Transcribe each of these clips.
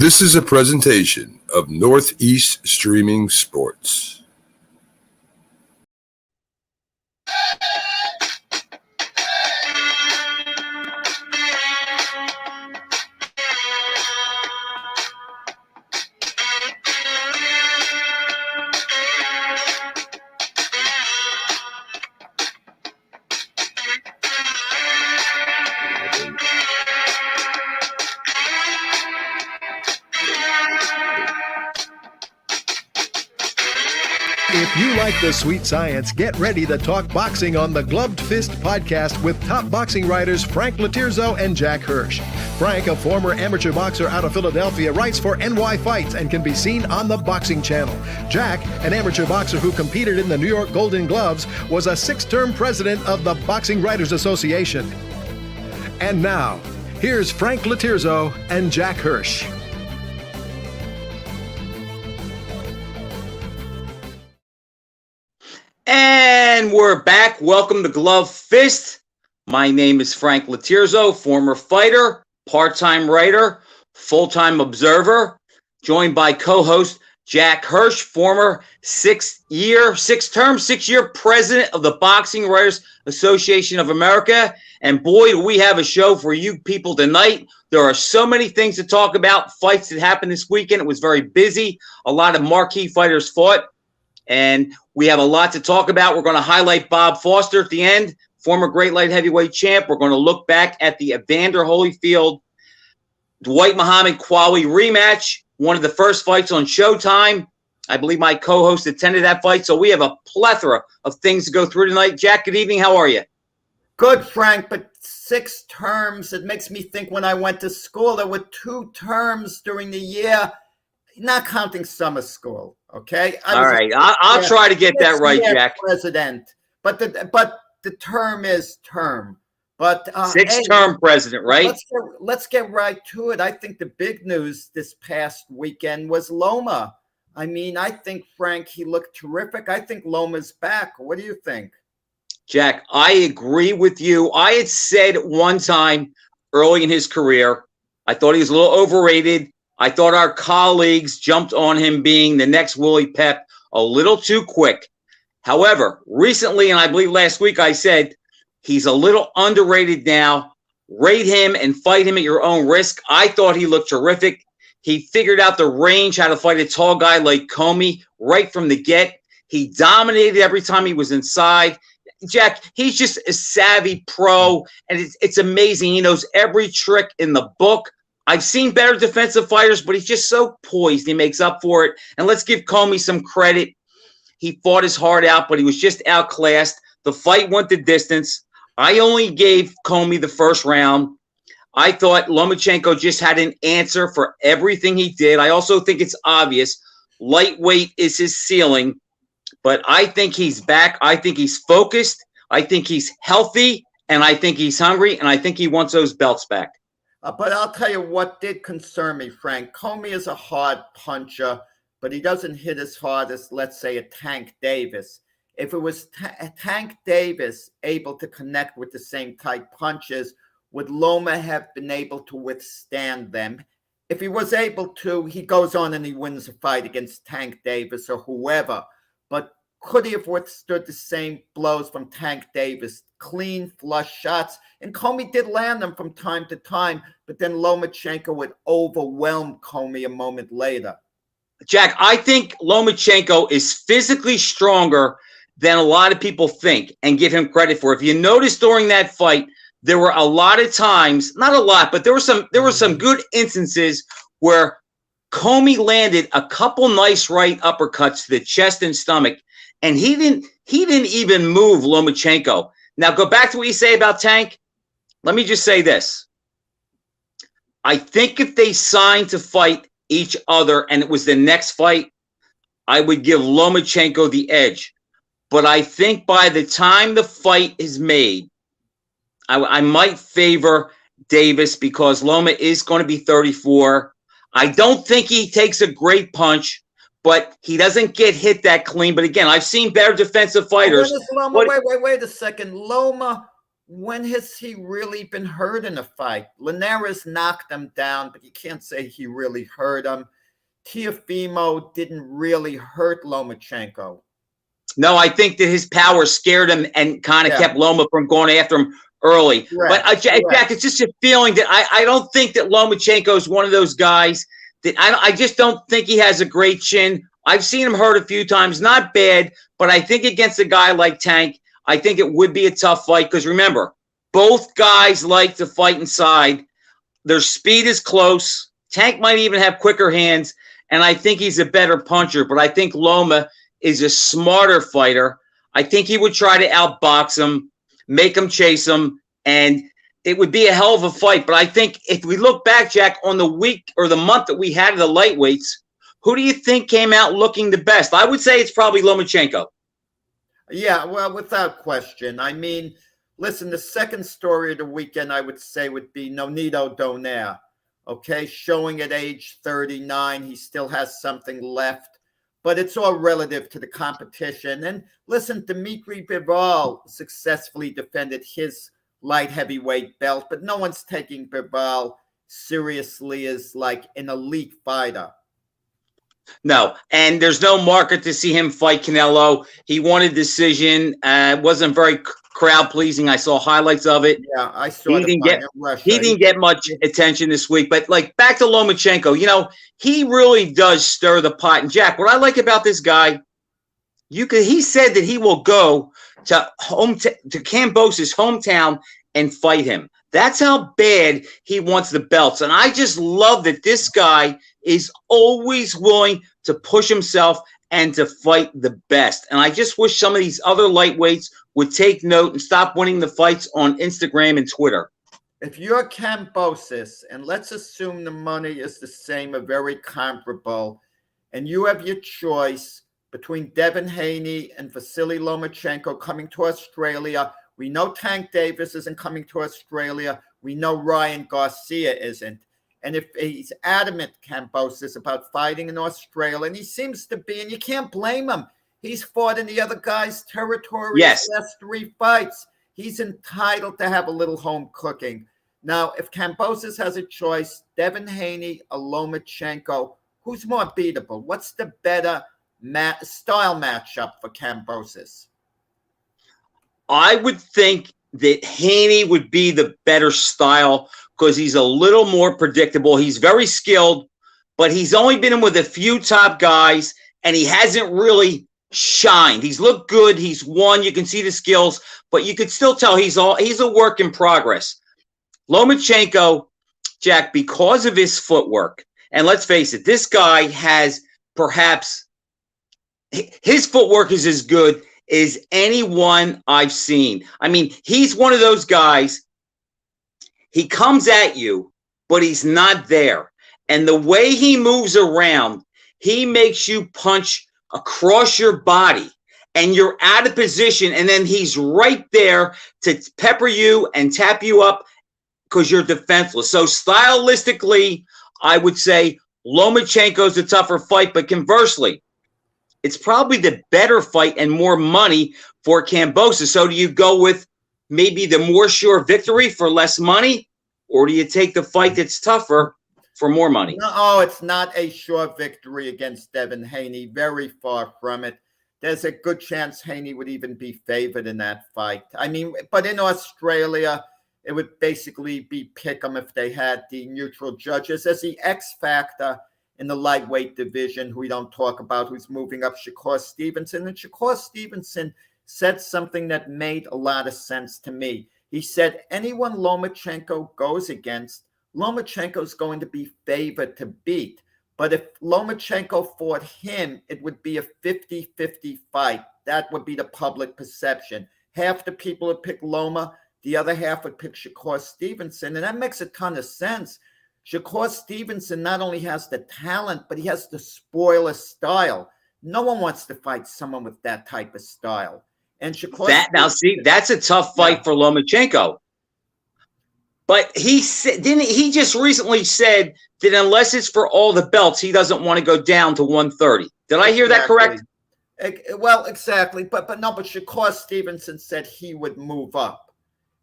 This is a presentation of Northeast Streaming Sports. If you like the sweet science, get ready to talk boxing on the Gloved Fist podcast with top boxing writers Frank Lotierzo and Jack Hirsch. Frank, a former amateur boxer out of Philadelphia, writes for NY Fights and can be seen on the Boxing Channel. Jack, an amateur boxer who competed in the New York Golden Gloves, was a 6-term president of the Boxing Writers Association. And now, here's Frank Lotierzo and Jack Hirsch. And we're back. Welcome to Glove Fist. My name is Frank Lotierzo, former fighter, part-time writer, full-time observer, joined by co-host Jack Hirsch, former 6-year president of the Boxing Writers Association of America. And boy, do we have a show for you people tonight. There are so many things to talk about. Fights that happened this weekend. It was very busy. A lot of marquee fighters fought. And we have a lot to talk about. We're going to highlight Bob Foster at the end, former great light heavyweight champ. We're going to look back at the Evander Holyfield, Dwight Qawi rematch, one of the first fights on Showtime. I believe my co-host attended that fight. So we have a plethora of things to go through tonight. Jack, good evening. How are you? Good, Frank, but 6 terms, it makes me think when I went to school, there were 2 terms during the year, not counting summer school. Okay. All right. I'll try to get that right, Jack. President, but the term is term. But 6-term president, right? Let's get right to it. I think the big news this past weekend was Loma. I mean, I think, Frank, he looked terrific. I think Loma's back. What do you think? Jack, I agree with you. I had said one time early in his career, I thought he was a little overrated. I thought our colleagues jumped on him being the next Willie Pep a little too quick. However, recently, and I believe last week, I said he's a little underrated now. Rate him and fight him at your own risk. I thought he looked terrific. He figured out the range, how to fight a tall guy like Qawi right from the get. He dominated every time he was inside. Jack, he's just a savvy pro, and it's amazing. He knows every trick in the book. I've seen better defensive fighters, but he's just so poised. He makes up for it. And let's give Qawi some credit. He fought his heart out, but he was just outclassed. The fight went the distance. I only gave Qawi the first round. I thought Lomachenko just had an answer for everything he did. I also think it's obvious. Lightweight is his ceiling, but I think he's back. I think he's focused. I think he's healthy, and I think he's hungry, and I think he wants those belts back. But I'll tell you what did concern me, Frank. Qawi is a hard puncher, but he doesn't hit as hard as, let's say, a Tank Davis. If it was Tank Davis able to connect with the same type punches, would Loma have been able to withstand them? If he was able to, he goes on and he wins a fight against Tank Davis or whoever. But could he have withstood the same blows from Tank Davis? Clean, flush shots. And Qawi did land them from time to time, but then Lomachenko would overwhelm Qawi a moment later. Jack, I think Lomachenko is physically stronger than a lot of people think and give him credit for. If you notice during that fight, there were a lot of times, not a lot, but there were some good instances where Qawi landed a couple nice right uppercuts to the chest and stomach, and he didn't even move Lomachenko. Now, go back to what you say about Tank. Let me just say this. I think if they signed to fight each other and it was the next fight, I would give Lomachenko the edge. But I think by the time the fight is made, I might favor Davis because Loma is going to be 34. I don't think he takes a great punch, but he doesn't get hit that clean. But again, I've seen better defensive fighters. Loma, wait a second. Loma when has he really been hurt in a fight? Linares knocked him down, but you can't say he really hurt him. Teofimo didn't really hurt Lomachenko. No, I think that his power scared him and kind of kept Loma from going after him early. Correct. But Jack, it's just a feeling that I don't think that Lomachenko is one of those guys that I just don't think he has a great chin. I've seen him hurt a few times, not bad, but I think against a guy like Tank, I think it would be a tough fight because remember, both guys like to fight inside. Their speed is close. Tank might even have quicker hands, and I think he's a better puncher, but I think Loma is a smarter fighter. I think he would try to outbox him, make him chase him, and it would be a hell of a fight. But I think if we look back, Jack, on the week or the month that we had of the lightweights, who do you think came out looking the best? I would say it's probably Lomachenko. Yeah, well, without question. I mean, listen, the second story of the weekend, I would say, would be Nonito Donaire. Okay, showing at age 39, he still has something left, but it's all relative to the competition. And listen, Dimitri Bivol successfully defended his light heavyweight belt, but no one's taking Bivol seriously as like an elite fighter. No, and there's no market to see him fight Canelo. He won a decision. Wasn't very crowd pleasing. I saw highlights of it. Yeah, I saw it. He didn't get much attention this week. But like back to Lomachenko, he really does stir the pot. And Jack, what I like about this guy, he said that he will go to Kambosos' hometown and fight him. That's how bad he wants the belts. And I just love that this guy is always willing to push himself and to fight the best. And I just wish some of these other lightweights would take note and stop winning the fights on Instagram and Twitter. If you're Kambosos, and let's assume the money is the same or very comparable, and you have your choice between Devin Haney and Vasily Lomachenko coming to Australia. We know Tank Davis isn't coming to Australia. We know Ryan Garcia isn't. And if he's adamant, Kambosos, about fighting in Australia, and he seems to be, and you can't blame him. He's fought in the other guy's territory. Yes. The last 3 fights. He's entitled to have a little home cooking. Now, if Kambosos has a choice, Devin Haney or Lomachenko, who's more beatable? What's the better style matchup for Kambosos? I would think that Haney would be the better style because he's a little more predictable. He's very skilled, but he's only been in with a few top guys, and he hasn't really shined. He's looked good. He's won. You can see the skills, but you could still tell he's a work in progress. Lomachenko, Jack, because of his footwork, and let's face it, this guy has perhaps his footwork is as good as anyone I've seen. I mean, he's one of those guys. He comes at you, but he's not there. And the way he moves around, he makes you punch across your body and you're out of position. And then he's right there to pepper you and tap you up because you're defenseless. So stylistically, I would say Lomachenko's a tougher fight, but conversely, it's probably the better fight and more money for Kambosos. So do you go with maybe the more sure victory for less money, or do you take the fight that's tougher for more money? No, it's not a sure victory against Devin Haney. Very far from it. There's a good chance Haney would even be favored in that fight. I mean, but in Australia, it would basically be pick'em if they had the neutral judges. There's the X factor in the lightweight division, who we don't talk about, who's moving up, Shakur Stevenson. And Shakur Stevenson said something that made a lot of sense to me. He said, anyone Lomachenko goes against, Lomachenko's going to be favored to beat. But if Lomachenko fought him, it would be a 50-50 fight. That would be the public perception. Half the people would pick Loma, the other half would pick Shakur Stevenson. And that makes a ton of sense. Shakur Stevenson not only has the talent, but he has the spoiler style. No one wants to fight someone with that type of style. And Shakur that's a tough fight for Lomachenko. But he just recently said that unless it's for all the belts, he doesn't want to go down to 130. Did I hear that correct? Well, exactly. But Shakur Stevenson said he would move up.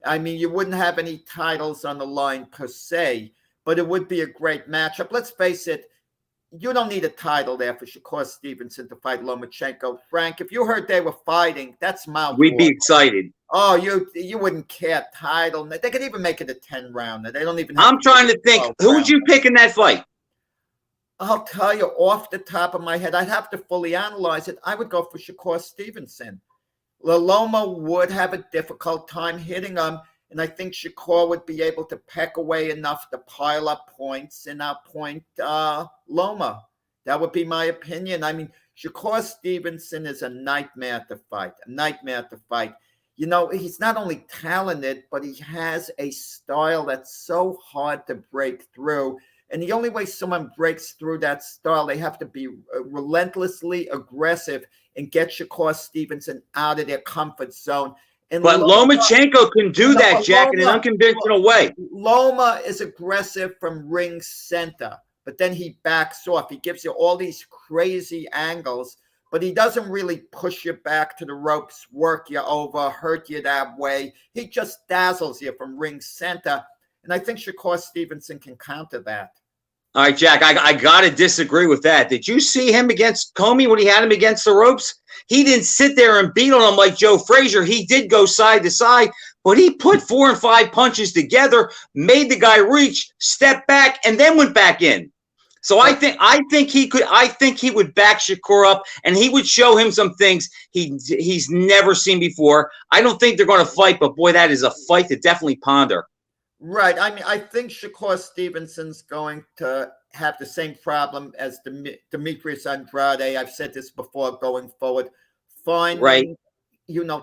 I mean, you wouldn't have any titles on the line per se, but it would be a great matchup. Let's face it, you don't need a title there for Shakur Stevenson to fight Lomachenko. Frank, if you heard they were fighting, that's mouth We'd be watering. excited. Oh, you wouldn't care title. They could even make it a 10-rounder. They don't even have I'm trying to think, who would you pick in that fight? I'll tell you off the top of my head, I'd have to fully analyze it. I would go for Shakur Stevenson. Loma would have a difficult time hitting him, and I think Shakur would be able to peck away enough to pile up points and outpoint Loma. That would be my opinion. I mean, Shakur Stevenson is a nightmare to fight, You know, he's not only talented, but he has a style that's so hard to break through. And the only way someone breaks through that style, they have to be relentlessly aggressive and get Shakur Stevenson out of their comfort zone. And But Lomachenko can do that, Jack, in an unconventional way. Loma is aggressive from ring center, but then he backs off. He gives you all these crazy angles, but he doesn't really push you back to the ropes, work you over, hurt you that way. He just dazzles you from ring center. And I think Shakur Stevenson can counter that. All right, Jack, I got to disagree with that. Did you see him against Comey when he had him against the ropes? He didn't sit there and beat on him like Joe Frazier. He did go side to side, but he put 4 and 5 punches together, made the guy reach, step back, and then went back in. So I think he would back Shakur up, and he would show him some things he's never seen before. I don't think they're going to fight, but boy, that is a fight to definitely ponder. Right. I mean, I think Shakur Stevenson's going to have the same problem as Demetrius Andrade. I've said this before going forward. Finding,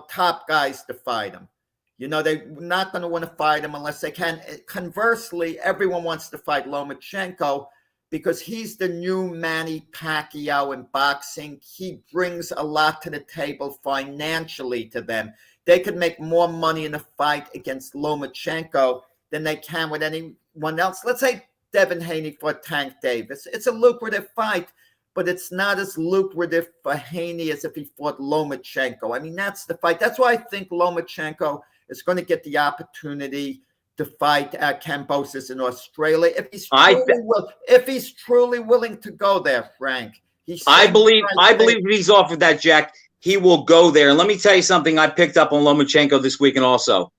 top guys to fight him. You know, they're not going to want to fight him unless they can. Conversely, everyone wants to fight Lomachenko because he's the new Manny Pacquiao in boxing. He brings a lot to the table financially to them. They could make more money in a fight against Lomachenko than they can with anyone else. Let's say Devin Haney fought Tank Davis. It's a lucrative fight, but it's not as lucrative for Haney as if he fought Lomachenko. I mean, that's the fight. That's why I think Lomachenko is going to get the opportunity to fight Kambosos in Australia if he's truly willing to go there, Frank. I believe if he's offered that, Jack, he will go there. And let me tell you something I picked up on Lomachenko this weekend also.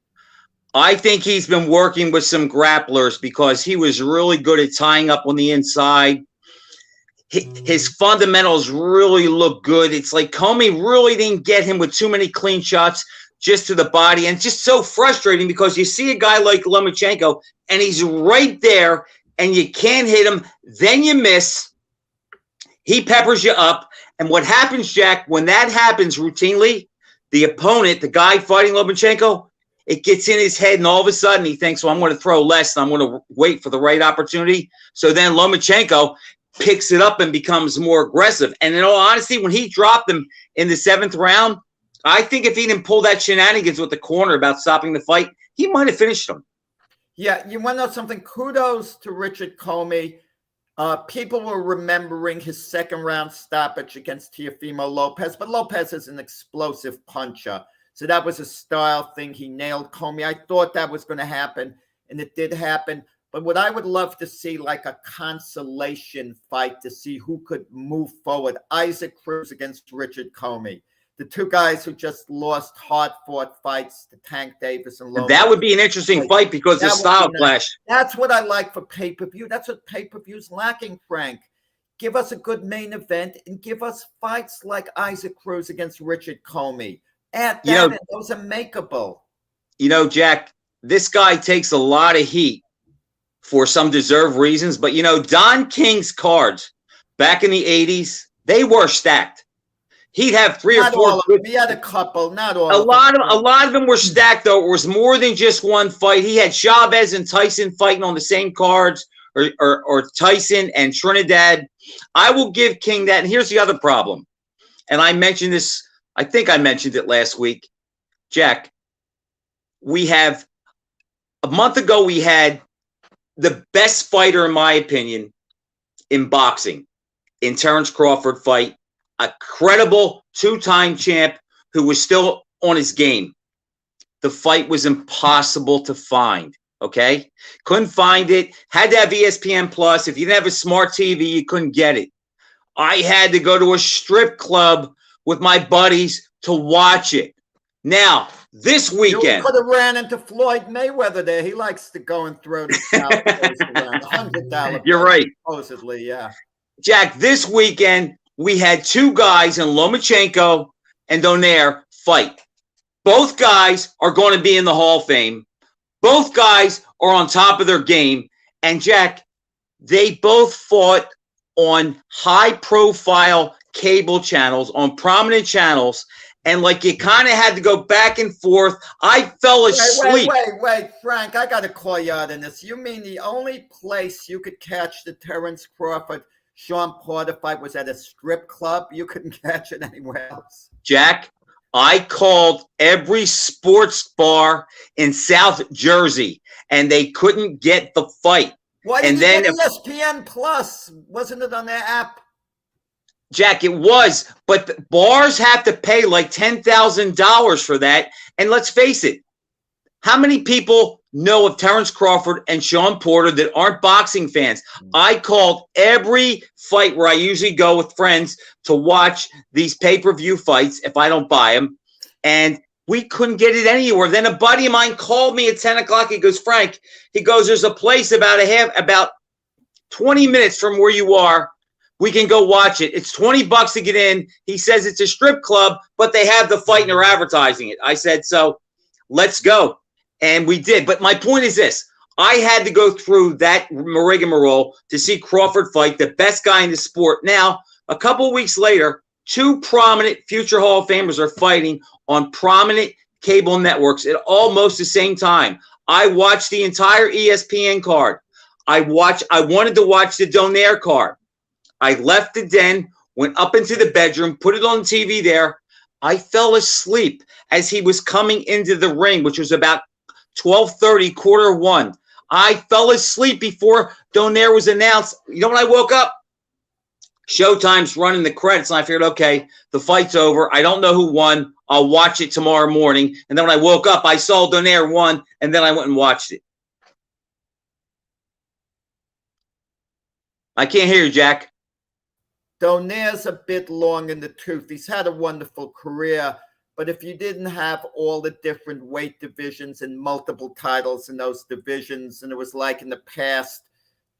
I think he's been working with some grapplers because he was really good at tying up on the inside. His fundamentals really look good. It's like Comey really didn't get him with too many clean shots just to the body. And it's just so frustrating because you see a guy like Lomachenko and he's right there and you can't hit him. Then you miss. He peppers you up. And what happens, Jack, when that happens routinely, the opponent, the guy fighting Lomachenko, it gets in his head, and all of a sudden he thinks, well, I'm going to throw less, and I'm going to wait for the right opportunity. So then Lomachenko picks it up and becomes more aggressive. And in all honesty, when he dropped him in the 7th round, I think if he didn't pull that shenanigans with the corner about stopping the fight, he might have finished him. Yeah, you want to know something? Kudos to Richard Comey. People were remembering his 2nd-round stoppage against Teofimo Lopez, but Lopez is an explosive puncher. So that was a style thing. He nailed Comey. I thought that was going to happen, and it did happen. But what I would love to see, like a consolation fight to see who could move forward. Isaac Cruz against Richard Comey. The two guys who just lost hard-fought fights to Tank Davis and Lopez. That would be an interesting fight because of style clash. That's what I like for pay-per-view. That's what pay-per-view's lacking, Frank. Give us a good main event and give us fights like Isaac Cruz against Richard Comey. Add that in. Those are makeable. You know, Jack, this guy takes a lot of heat for some deserved reasons. But, Don King's cards back in the 80s, they were stacked. He'd have 3 or 4. He had a couple, not all. A lot of them were stacked, though. It was more than just one fight. He had Chavez and Tyson fighting on the same cards, or Tyson and Trinidad. I will give King that. And here's the other problem. And I mentioned this. I think I mentioned it last week. Jack, a month ago, we had the best fighter, in my opinion, in boxing, in Terrence Crawford fight, a credible 2-time champ who was still on his game. the fight was impossible to find. Okay, couldn't find it. Had to have ESPN Plus. If you didn't have a smart TV, you couldn't get it. I had to go to a strip club with my buddies to watch it. Now, this weekend, you could have ran into Floyd Mayweather there. He likes to go and throw the around $100. You're right, supposedly, yeah. Jack. This weekend, we had two guys in Lomachenko and Donaire fight. Both guys are going to be in the Hall of Fame. Both guys are on top of their game. And Jack, they both fought on high-profile cable channels, on prominent channels. And like you kind of had to go back and forth. I fell asleep. Wait, Frank, I got to call you out on this. You mean the only place you could catch the Terrence Crawford Sean Porter fight was at a strip club? You couldn't catch it anywhere else? Jack, I called every sports bar in South Jersey, and they couldn't get the fight. Why didn't you get ESPN Plus? Wasn't it on their app? Jack, it was, but the bars have to pay like $10,000 for that. And let's face it, how many people know of Terrence Crawford and Sean Porter that aren't boxing fans? I called every fight where I usually go with friends to watch these pay-per-view fights if I don't buy them, and we couldn't get it anywhere. Then a buddy of mine called me at 10 o'clock. He goes, Frank, he goes, there's a place about 20 minutes from where you are. We can go watch it. It's $20 to get in. He says it's a strip club, but they have the fight and they're advertising it. I said, so let's go. And we did. But my point is this. I had to go through that rigmarole to see Crawford fight, the best guy in the sport. Now, a couple of weeks later, two prominent future Hall of Famers are fighting on prominent cable networks at almost the same time. I watched the entire ESPN card. I wanted to watch the Donaire card. I left the den, went up into the bedroom, put it on TV there. I fell asleep as he was coming into the ring, which was about 12:30, quarter one. I fell asleep before Donaire was announced. You know when I woke up? Showtime's running the credits, and I figured, okay, the fight's over. I don't know who won. I'll watch it tomorrow morning. And then when I woke up, I saw Donaire won, and then I went and watched it. I can't hear you, Jack. Donaire's a bit long in the tooth. He's had a wonderful career, but if you didn't have all the different weight divisions and multiple titles in those divisions, and it was like in the past,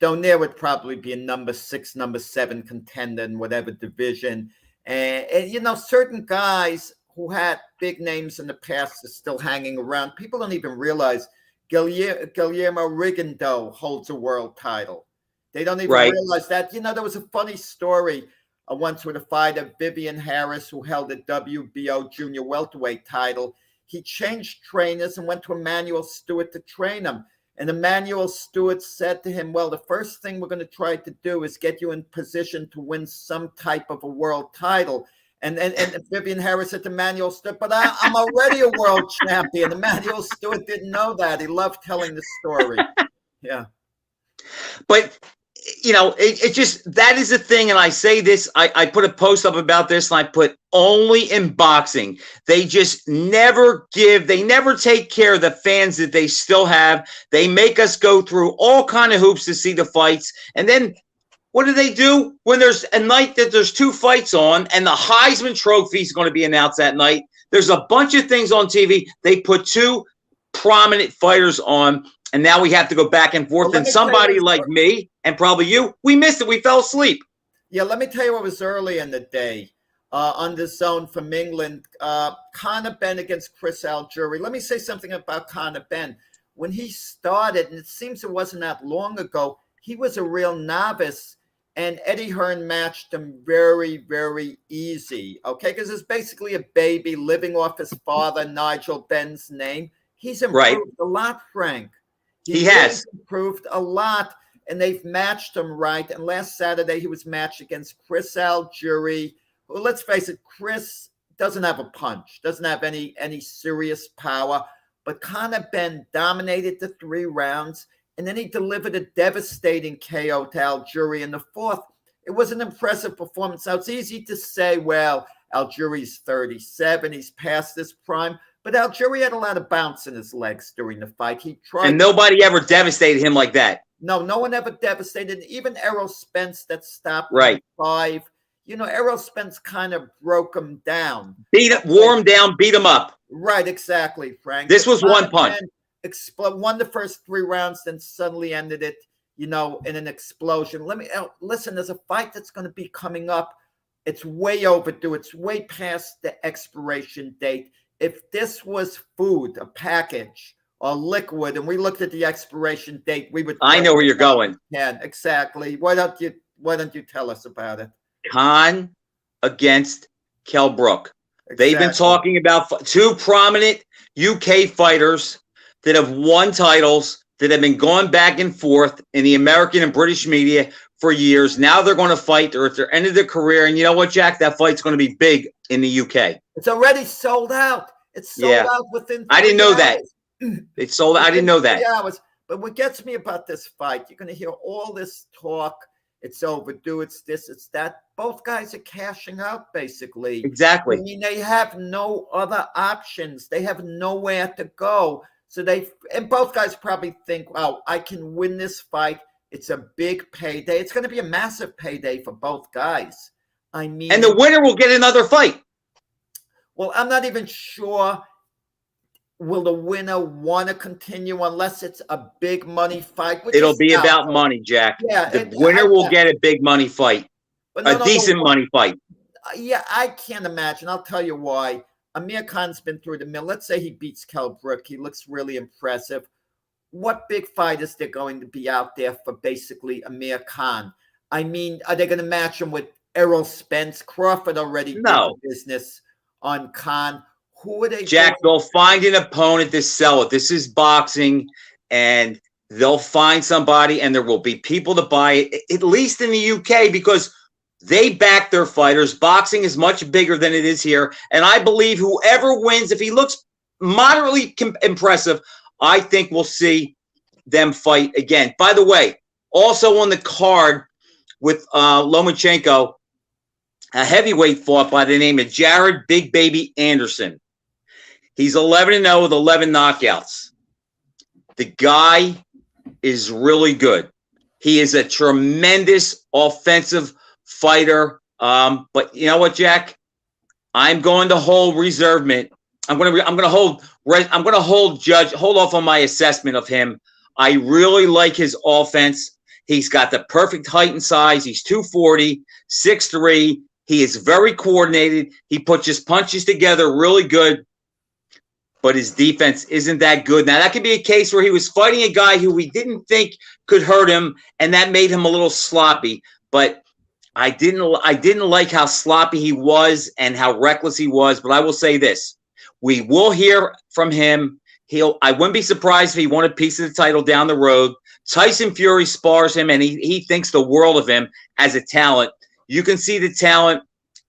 Donaire would probably be a number 6, number 7 contender in whatever division. And you know, certain guys who had big names in the past are still hanging around. People don't even realize Guillermo Rigondeaux holds a world title. They don't even realize that. You know, there was a funny story once with a fighter, Vivian Harris, who held the WBO junior welterweight title. He changed trainers and went to Emmanuel Stewart to train him. And Emmanuel Stewart said to him, well, the first thing we're going to try to do is get you in position to win some type of a world title. And Vivian Harris said to Emmanuel Stewart, but I'm already a world champion. Emmanuel Stewart didn't know that. He loved telling the story. Yeah. But you know, it just, that is the thing. And I say this, I put a post up about this, and I put only in boxing. They just never they never take care of the fans that they still have. They make us go through all kind of hoops to see the fights. And then what do? When there's a night that there's 2 fights on and the Heisman Trophy is going to be announced that night, there's a bunch of things on TV. They put 2 prominent fighters on, and now we have to go back and forth. And somebody like me and probably you, we missed it. We fell asleep. Yeah, let me tell you what was early in the day on the zone from England. Conor Benn against Chris Algieri. Let me say something about Conor Benn. When he started, and it seems it wasn't that long ago, he was a real novice, and Eddie Hearn matched him very, very easy, okay? Because it's basically a baby living off his father, Nigel Benn's name. He's improved a lot, Frank. He has improved a lot, and they've matched him right. And last Saturday, he was matched against Chris Algieri. Well, let's face it, Chris doesn't have a punch, doesn't have any serious power. But Conor Benn dominated the 3 rounds, and then he delivered a devastating KO to Algieri in the 4th. It was an impressive performance. Now, it's easy to say, well, Algieri's 37, he's past his prime. But Algieri had a lot of bounce in his legs during the fight. He tried, and nobody ever devastated him like that. No one ever devastated. Even Errol Spence that stopped Right. 5. Errol Spence kind of broke him down. Wore him down, beat him up. Right, exactly, Frank. This was one punch. Won the first 3 rounds, then suddenly ended it, in an explosion. Listen, there's a fight that's going to be coming up. It's way overdue. It's way past the expiration date. If this was food, a package, or liquid, and we looked at the expiration date, we would. I know where you're going. Yeah, exactly. Why don't you tell us about it? Khan against Kell Brook. Exactly. They've been talking about 2 prominent UK fighters that have won titles, that have been going back and forth in the American and British media for years. Now they're going to fight. They're at their end of their career. And you know what, Jack? That fight's going to be big in the UK. It's already sold out. It's sold out within 3 I didn't know hours. that. It's sold out. I didn't know that. Hours. But what gets me about this fight, you're going to hear all this talk. It's overdue. It's this, it's that. Both guys are cashing out, basically. Exactly. I mean, they have no other options. They have nowhere to go. So and both guys probably think, wow, I can win this fight. It's a big payday. It's going to be a massive payday for both guys. I mean, and the winner will get another fight. Well, I'm not even sure. Will the winner want to continue unless it's a big money fight? It'll be about money, Jack. Yeah, the winner will get a big money fight, decent money fight. Yeah, I can't imagine. I'll tell you why. Amir Khan's been through the mill. Let's say he beats Kell Brook. He looks really impressive. What big fight is there going to be out there for basically Amir Khan? I mean, are they going to match him with Errol Spence? Crawford already did the business on Khan. Who are they? Jack, they'll find an opponent to sell it. This is boxing, and they'll find somebody, and there will be people to buy it, at least in the UK, because they back their fighters. Boxing is much bigger than it is here, and I believe whoever wins, if he looks moderately impressive, I think we'll see them fight again. By the way, also on the card with Lomachenko, a heavyweight fought by the name of Jared Big Baby Anderson. He's 11-0 with 11 knockouts. The guy is really good. He is a tremendous offensive fighter. But you know what, Jack? I'm going to hold reservement. I'm going to hold off on my assessment of him. I really like his offense. He's got the perfect height and size. He's 240, 6'3". He is very coordinated. He puts his punches together really good. But his defense isn't that good. Now, that could be a case where he was fighting a guy who we didn't think could hurt him, and that made him a little sloppy. But I didn't like how sloppy he was and how reckless he was. But I will say this. We will hear from him. I wouldn't be surprised if he won a piece of the title down the road. Tyson Fury spars him, and he thinks the world of him as a talent. You can see the talent.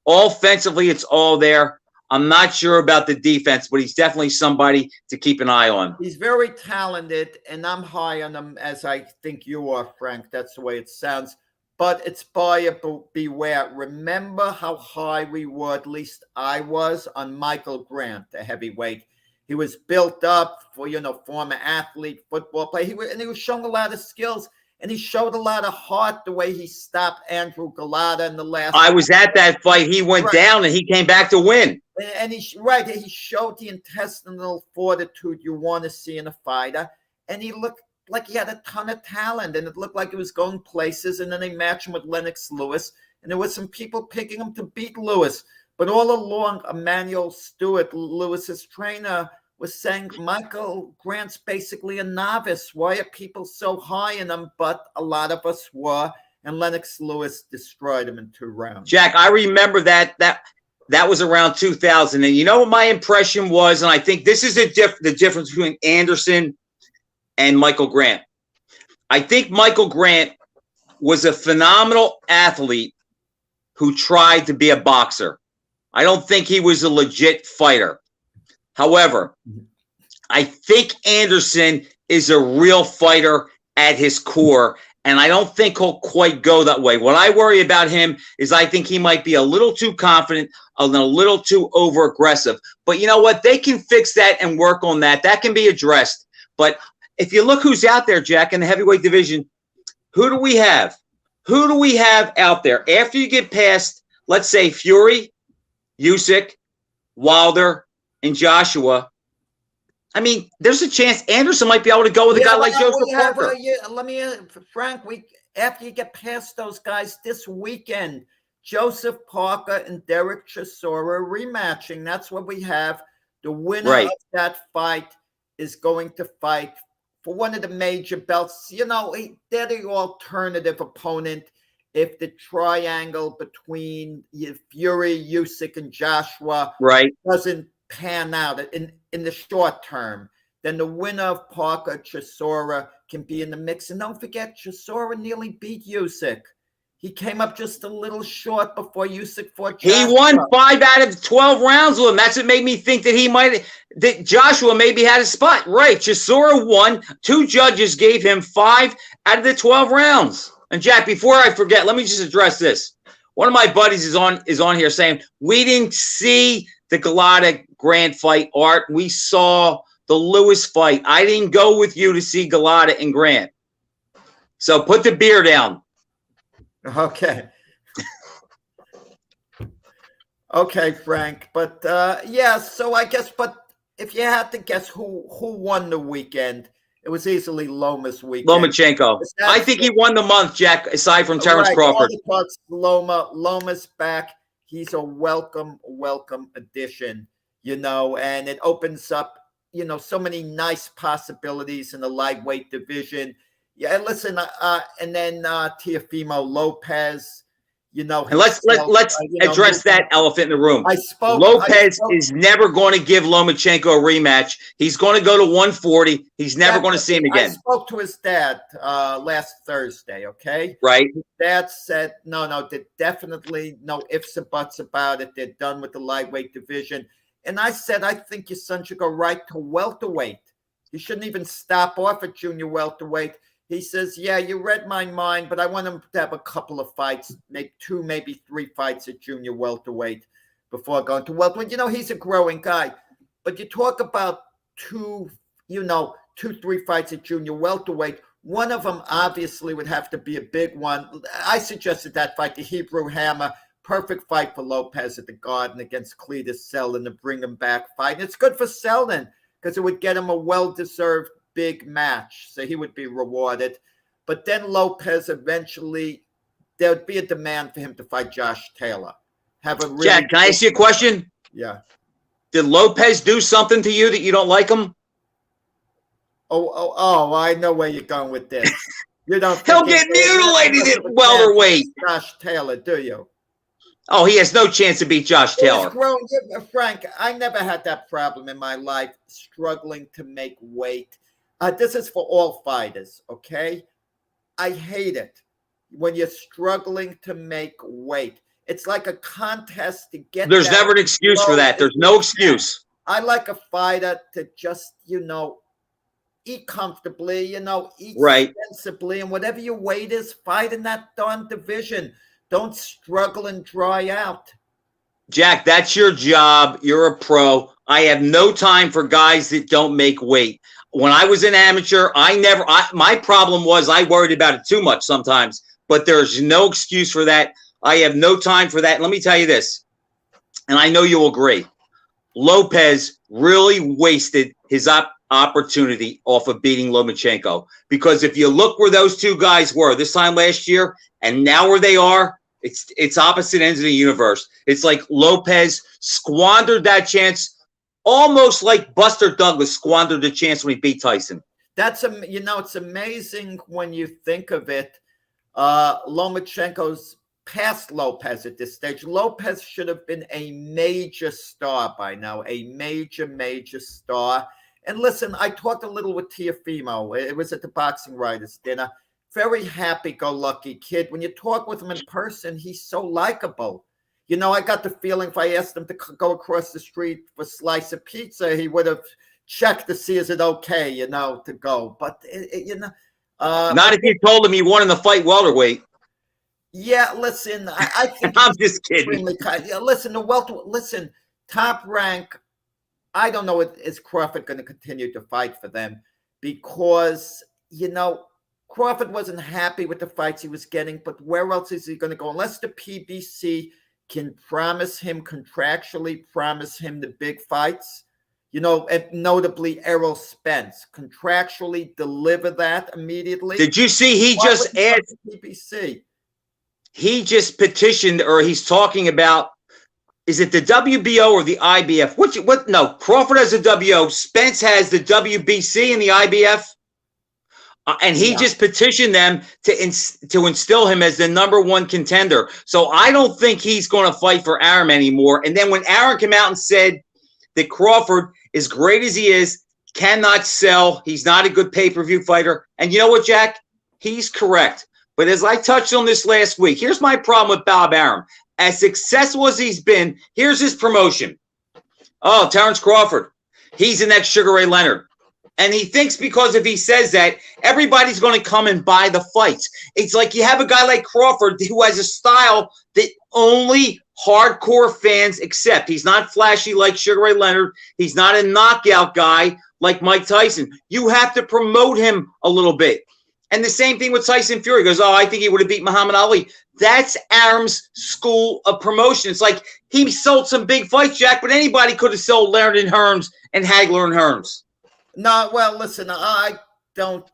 Offensively, it's all there. I'm not sure about the defense, but he's definitely somebody to keep an eye on. He's very talented, and I'm high on him, as I think you are, Frank. That's the way it sounds. But it's buyer beware. Remember how high we were, at least I was, on Michael Grant, the heavyweight. He was built up for, former athlete, football player. He was showing a lot of skills. And he showed a lot of heart the way he stopped Andrew Galata in the last. I was at that fight. He went down and he came back to win. And he showed the intestinal fortitude you want to see in a fighter. And he looked like he had a ton of talent. And it looked like he was going places. And then they matched him with Lennox Lewis. And there was some people picking him to beat Lewis. But all along, Emmanuel Stewart, Lewis's trainer, was saying Michael Grant's basically a novice. Why are people so high in him? But a lot of us were, and Lennox Lewis destroyed him in 2 rounds. Jack, I remember that was around 2000. And you know what my impression was? And I think this is the difference between Anderson and Michael Grant. I think Michael Grant was a phenomenal athlete who tried to be a boxer. I don't think he was a legit fighter. However, I think Anderson is a real fighter at his core, and I don't think he'll quite go that way. What I worry about him is I think he might be a little too confident and a little too over-aggressive. But you know what? They can fix that and work on that. That can be addressed. But if you look who's out there, Jack, in the heavyweight division, who do we have? Who do we have out there? After you get past, let's say, Fury, Usyk, Wilder, and Joshua, I mean, there's a chance Anderson might be able to go with a guy like Joseph Parker. Frank, after you get past those guys this weekend, Joseph Parker and Derek Chisora rematching. That's what we have. The winner of that fight is going to fight for one of the major belts. You know, they're the alternative opponent if the triangle between Fury, Usyk, and Joshua doesn't pan out in the short term. Then the winner of Parker Chisora can be in the mix. And don't forget, Chisora nearly beat Usyk. He came up just a little short before Usyk fought Joshua. He won 5 out of 12 rounds with him. That's what made me think that Joshua maybe had a spot. Right. Chisora won. 2 judges gave him 5 out of the 12 rounds. And Jack, before I forget, let me just address this. One of my buddies is on here saying, we didn't see the Galata Grant fight, Art. We saw the Lewis fight. I didn't go with you to see Galata and Grant. So put the beer down. Okay. Okay, Frank. But so I guess, but if you had to guess who won the weekend, it was easily Loma's weekend. Lomachenko. I think he won the month, Jack, aside from Terrence Crawford. Loma's back. He's a welcome addition, and it opens up, so many nice possibilities in the lightweight division. Yeah, and listen, and then Teofimo Lopez, and let's address that elephant in the room. Lopez is never going to give Lomachenko a rematch. He's going to go to 140. He's never going to see him again. I spoke to his dad last Thursday, okay? Right. His dad said, no, there's definitely no ifs or buts about it. They're done with the lightweight division. And I said, I think your son should go right to welterweight. He shouldn't even stop off at junior welterweight. He says, yeah, you read my mind, but I want him to have a couple of fights, maybe 2, maybe 3 fights at junior welterweight before going to welterweight. He's a growing guy. But you talk about 2, 3 fights at junior welterweight. One of them obviously would have to be a big one. I suggested that fight, the Hebrew Hammer. Perfect fight for Lopez at the Garden against Cletus Selden to bring him back fight. And it's good for Selden because it would get him a well-deserved big match, so he would be rewarded. But then Lopez eventually, there would be a demand for him to fight Josh Taylor. Jack, can I ask you a question? Yeah. Did Lopez do something to you that you don't like him? Oh! I know where you're going with this. You don't. He'll get mutilated at welterweight. Josh Taylor, do you? Oh, he has no chance to beat Josh Taylor. Frank, I never had that problem in my life, struggling to make weight. This is for all fighters, okay? I hate it when you're struggling to make weight. It's like a contest to get. There's never an excuse for that. There's no excuse. I like a fighter to just, eat comfortably, eat sensibly, and whatever your weight is, fight in that darn division. Don't struggle and dry out. Jack, that's your job. You're a pro. I have no time for guys that don't make weight. When I was an amateur, my problem was I worried about it too much sometimes, but there's no excuse for that. I have no time for that. And let me tell you this, and I know you'll agree. Lopez really wasted his opportunity off of beating Lomachenko, because if you look where those 2 guys were this time last year and now where they are, it's opposite ends of the universe. It's like Lopez squandered that chance, almost like Buster Douglas squandered the chance when he beat Tyson. That's it's amazing when you think of it. Lomachenko's past Lopez at this stage. Lopez should have been a major star by now, a major star. And listen, I talked a little with Teofimo. It was at the Boxing Writers Dinner. Very happy-go-lucky kid. When you talk with him in person, he's so likable. I got the feeling if I asked him to go across the street for a slice of pizza, he would have checked to see is it okay, to go. But, Not if you told him he won in the fight welterweight. Yeah, listen, I think I'm just kidding. Yeah, listen, listen, Top Rank. I don't know is Crawford going to continue to fight for them because Crawford wasn't happy with the fights he was getting, but where else is he going to go unless the PBC can contractually promise him the big fights? And notably Errol Spence, contractually deliver that immediately. Did you see he just asked PBC? He just petitioned, or he's talking about, is it the WBO or the IBF? What? No, Crawford has the WO. Spence has the WBC and the IBF. And he just petitioned them to instill him as the #1 contender. So I don't think he's going to fight for Arum anymore. And then when Arum came out and said that Crawford, as great as he is, cannot sell, he's not a good pay-per-view fighter. And you know what, Jack? He's correct. But as I touched on this last week, here's my problem with Bob Arum. As successful as he's been, here's his promotion. Oh, Terrence Crawford. He's the next Sugar Ray Leonard. And he thinks because if he says that, everybody's going to come and buy the fights. It's like you have a guy like Crawford who has a style that only hardcore fans accept. He's not flashy like Sugar Ray Leonard. He's not a knockout guy like Mike Tyson. You have to promote him a little bit. And the same thing with Tyson Fury. He goes, I think he would have beat Muhammad Ali. That's Arum's school of promotion. It's like he sold some big fights, Jack, but anybody could have sold Leonard and Hearns and Hagler and Hearns. No, well, listen, I don't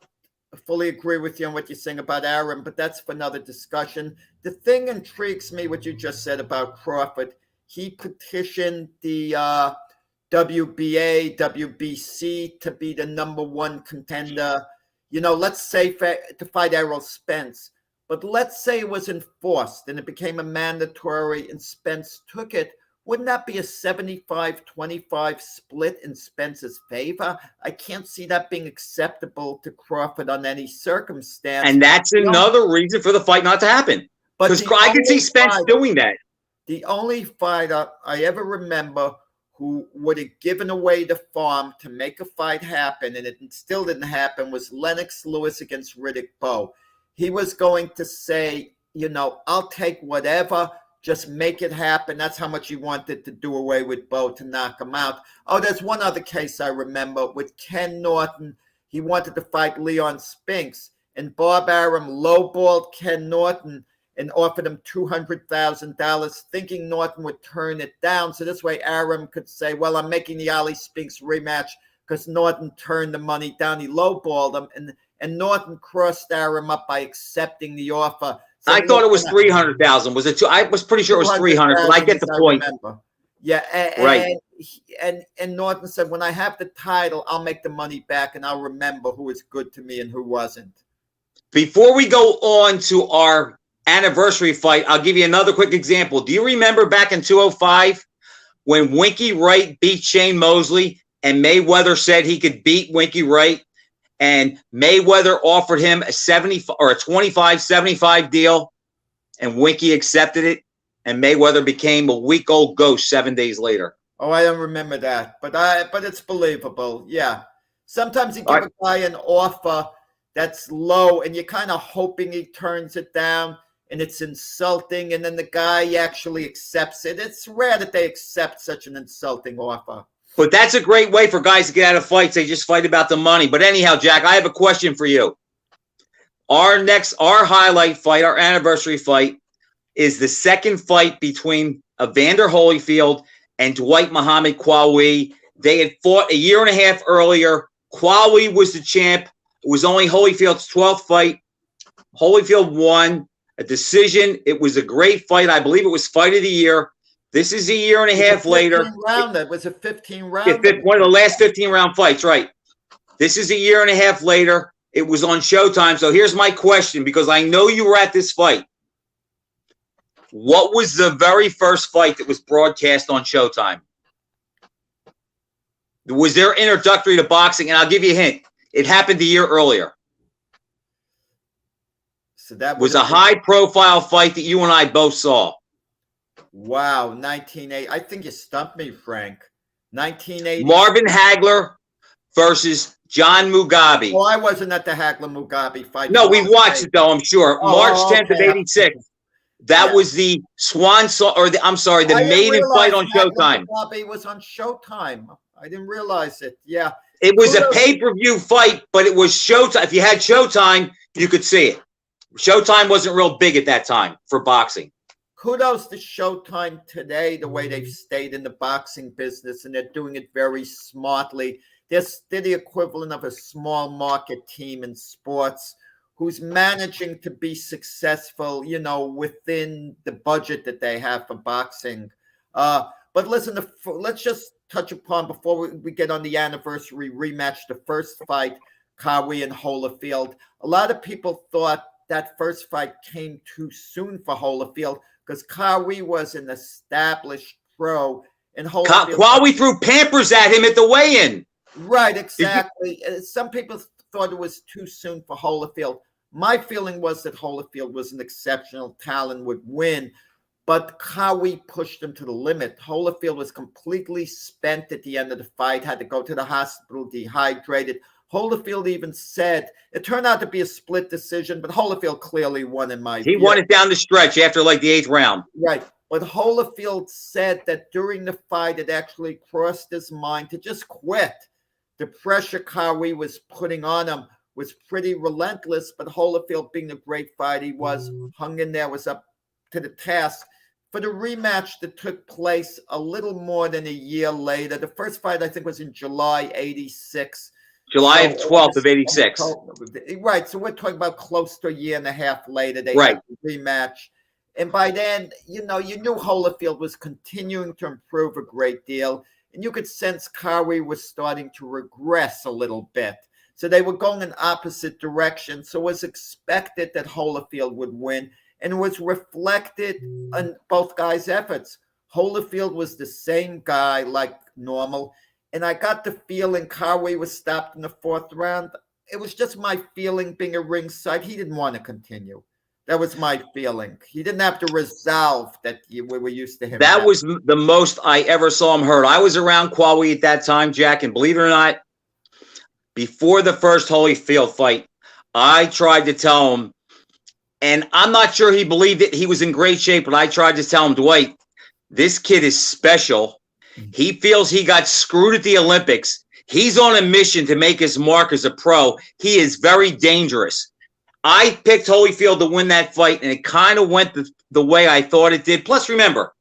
fully agree with you on what you're saying about Arum, but that's for another discussion. The thing intrigues me, what you just said about Crawford. He petitioned the WBA, WBC to be the #1 contender. Let's say to fight Errol Spence. But let's say it was enforced and it became a mandatory and Spence took it. Wouldn't that be a 75-25 split in Spence's favor? I can't see that being acceptable to Crawford on any circumstance. And that's another reason for the fight not to happen. Because I can see Spence doing that. The only fighter I ever remember who would have given away the farm to make a fight happen, and it still didn't happen, was Lennox Lewis against Riddick Bowe. He was going to say, I'll take whatever. Just make it happen. That's how much he wanted to do away with Bowe to knock him out. Oh, there's one other case I remember with Ken Norton. He wanted to fight Leon Spinks, and Bob Arum lowballed Ken Norton and offered him $200,000, thinking Norton would turn it down. So this way Arum could say, well, I'm making the Ali Spinks rematch because Norton turned the money down. He lowballed him, and Norton crossed Arum up by accepting the offer. So I thought it was 300,000. Was it two? I was pretty sure it was 300, but I get the point. Yeah, right. And Norton said, when I have the title, I'll make the money back, and I'll remember who was good to me and who wasn't. Before we go on to our anniversary fight, I'll give you another quick example. Do you remember back in 2005 when Winky Wright beat Shane Mosley and Mayweather said he could beat Winky Wright? And Mayweather offered him a 25-75 deal, and Winky accepted it, and Mayweather became a week-old ghost 7 days later. Oh, I don't remember that, but it's believable. Yeah, sometimes you give a guy an offer that's low, and you're kind of hoping he turns it down, and it's insulting, and then the guy actually accepts it. It's rare that they accept such an insulting offer. But that's a great way for guys to get out of fights. They just fight about the money. But anyhow, Jack, I have a question for you. Our highlight fight, our anniversary fight, is the second fight between Evander Holyfield and Dwight Muhammad Qawi. They had fought a year and a half earlier. Qawi was the champ. It was only Holyfield's 12th fight. Holyfield won a decision. It was a great fight. I believe it was fight of the year. This is a year and a half later. It was a 15-round. One of the last 15-round fights, right. This is a year and a half later. It was on Showtime. So here's my question, because I know you were at this fight. What was the very first fight that was broadcast on Showtime? Was there introductory to boxing? And I'll give you a hint. It happened a year earlier. So that was a high-profile fight that you and I both saw. Wow, 1980. I think you stumped me, Frank. 1980. Marvin Hagler versus John Mugabe. Oh, I wasn't at the Hagler Mugabe fight. No, we watched it though, I'm sure. Oh, March 10th of okay. 86. That was the swan song, or the maiden fight on Showtime. Mugabe was on Showtime. I didn't realize it. Yeah. It was a pay-per-view fight, but it was Showtime. If you had Showtime, you could see it. Showtime wasn't real big at that time for boxing. Kudos to Showtime today, the way they've stayed in the boxing business, and they're doing it very smartly. They're the equivalent of a small market team in sports who's managing to be successful, within the budget that they have for boxing. But listen, let's just touch upon, before we get on the anniversary rematch, the first fight, Qawi and Holyfield. A lot of people thought that first fight came too soon for Holyfield because Qawi was an established pro. And Qawi threw Pampers at him at the weigh-in. Right, exactly. Some people thought it was too soon for Holyfield. My feeling was that Holyfield was an exceptional talent, would win, but Qawi pushed him to the limit. Holyfield was completely spent at the end of the fight, had to go to the hospital, dehydrated. Holyfield even said, it turned out to be a split decision, but Holyfield clearly won in my view. He won it down the stretch after like the 8th round. Right. But Holyfield said that during the fight, it actually crossed his mind to just quit. The pressure Qawi was putting on him was pretty relentless, but Holyfield, being the great fight he was, hung in there, was up to the task. For the rematch that took place a little more than a year later, the first fight I think was in July 86. July 12th of 86. Right, so we're talking about close to a year and a half later. They had the rematch. And by then, you knew Holyfield was continuing to improve a great deal. And you could sense Qawi was starting to regress a little bit. So they were going in opposite directions. So it was expected that Holyfield would win, and it was reflected on both guys' efforts. Holyfield was the same guy like normal, and I got the feeling Qawi was stopped in the 4th round. It was just my feeling, being a ringside. He didn't want to continue. That was my feeling. He didn't have to resolve that we were used to him. That was the most I ever saw him hurt. I was around Qawi at that time, Jack, and believe it or not, before the first Holyfield fight, I tried to tell him, and I'm not sure he believed it. He was in great shape, but I tried to tell him, Dwight, this kid is special. He feels he got screwed at the Olympics. He's on a mission to make his mark as a pro. He is very dangerous. I picked Holyfield to win that fight, and it kind of went the way I thought it did. Plus, remember,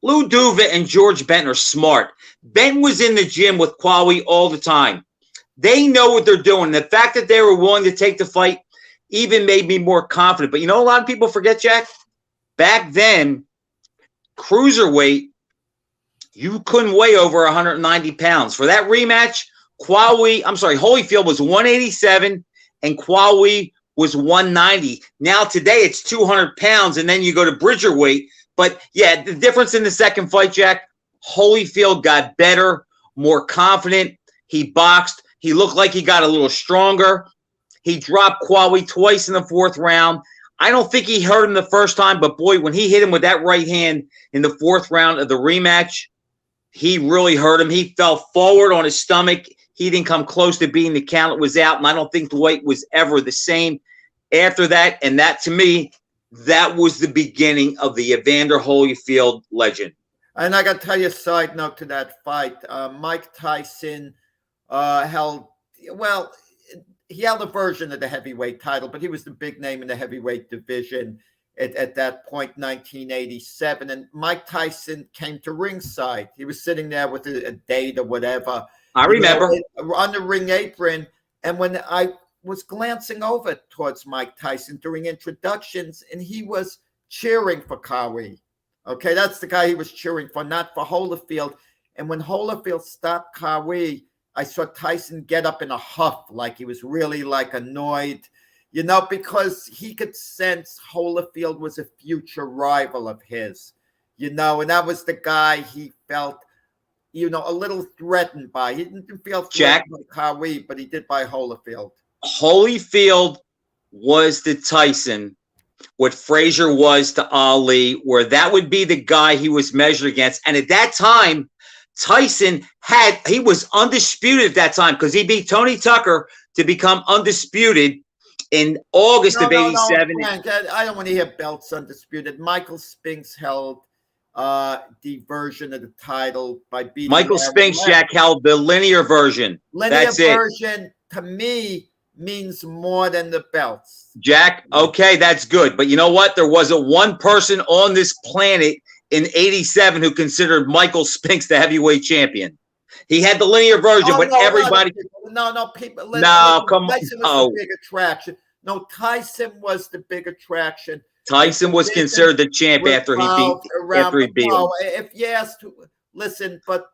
Lou Duva and George Benton are smart. Benton was in the gym with Qawi all the time. They know what they're doing. The fact that they were willing to take the fight even made me more confident. But a lot of people forget, Jack, back then, cruiserweight, you couldn't weigh over 190 pounds. For that rematch, Holyfield was 187 and Qawi was 190. Now today it's 200 pounds, and then you go to Bridger weight. But yeah, the difference in the second fight, Jack, Holyfield got better, more confident. He boxed. He looked like he got a little stronger. He dropped Qawi twice in the 4th round. I don't think he hurt him the first time, but boy, when he hit him with that right hand in the 4th round of the rematch, he really hurt him. He fell forward on his stomach. He didn't come close to being the count. It was out, and I don't think Dwight was ever the same after that. And that, to me, that was the beginning of the Evander Holyfield legend. And I got to tell you a side note to that fight. Mike Tyson held a version of the heavyweight title, but he was the big name in the heavyweight division at that point, 1987. And Mike Tyson came to ringside. He was sitting there with a date or whatever. I remember. On the ring apron. And when I was glancing over towards Mike Tyson during introductions, and he was cheering for Qawi. Okay, that's the guy he was cheering for, not for Holyfield. And when Holyfield stopped Qawi, I saw Tyson get up in a huff, like he was really annoyed, because he could sense Holyfield was a future rival of his, and that was the guy he felt, a little threatened by. He didn't feel threatened by Qawi, but he did by Holyfield. Holyfield was the Tyson what Frazier was to Ali, where that would be the guy he was measured against. And at that time, Tyson he was undisputed at that time because he beat Tony Tucker to become undisputed in August of '87. No, Frank, I don't want to hear belts undisputed. Michael Spinks held the version of the title by beating Michael Spinks, Jack, held the linear version. That's it. Version to me means more than the belts. Jack, okay, that's good. But you know what? There wasn't one person on this planet in '87 who considered Michael Spinks the heavyweight champion. He had the linear version, but everybody. People. Come Tyson was the big attraction. No, Tyson was the big attraction. Tyson was considered the champ after he beat him. If you asked, listen, but